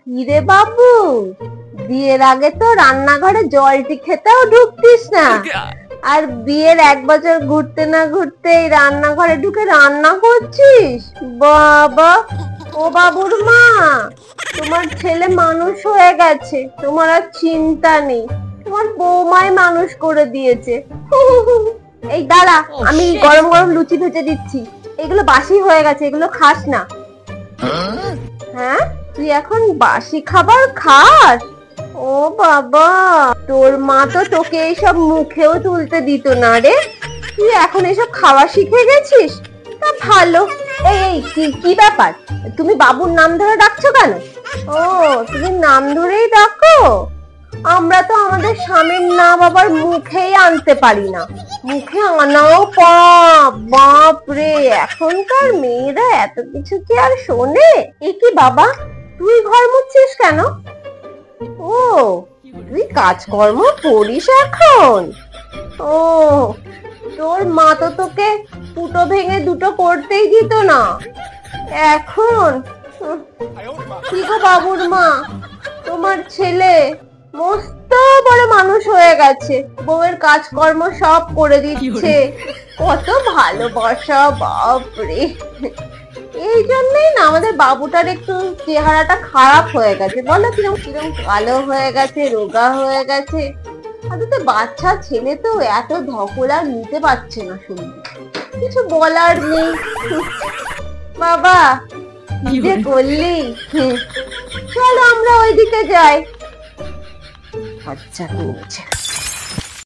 কিরে বাবু, বিয়ের আগে তো রান্নাঘরে জলটি খেতেও ঢুকতিস না, আর বিয়ের 1 বছর ঘুরতে না ঘুরতেই রান্নাঘরে ঢুকে রান্না করছিস? বাবা, ও বাবুর মা, তোমার ছেলে মানুষ হয়ে গেছে, তোমার আর চিন্তা নেই, তোমার বৌমাই মানুষ করে দিয়েছে। এই দাঁড়া, আমি গরম গরম লুচি ভেজে দিচ্ছি, এগুলো বাসি হয়ে গেছে, এগুলো খাস না। হ্যাঁ, তুই এখন বাসি খাবার খাস? ও বাবা, তোর মা তো তোকে এইসব মুখেও তুলতে দিত না রে, তুই এখন এসব খাওয়া শিখে গেছিস? তা ভালো। এই এই কি ব্যাপার, তুমি বাবুর নাম ধরে ডাকছো কেন? ও, তুমি নাম ধরেই ডাকো? আমরা তো আমাদের স্বামীর নাম আবার মুখেই আনতে পারি না, মুখে আনাও পাপ। বাপ রে, এখনকার মেয়েরা এত কিছু কি আর শোনে? এ কি বাবা, তুই ঘর মুছছিস কেন? ও, তুই কাজকর্ম করিস এখন? ও, তোর মা তো তোকে ফুটো ভেঙে দুটো করতেই দিত না, এখন? কি গো বাবুর মা, তোমার ছেলে মস্ত বড় মানুষ হয়ে গেছে, বউয়ের কাজকর্ম সব করে দিচ্ছে, কত ভালোবাসা। বাপরে, এই জন্যই না আমাদের বাবুটার একটু চেহারাটা খারাপ হয়ে গেছে, বলো কিরম কিরম কালো হয়ে গেছে, রোগা হয়ে গেছে। তো বাচ্চা ছেলে তো এত ধকল আর নিতে পারছে না, শুনি কিছু বলার নেই। বাবা, কি যে করলি, চলো আমরা ওইদিকে যাই। আচ্ছা,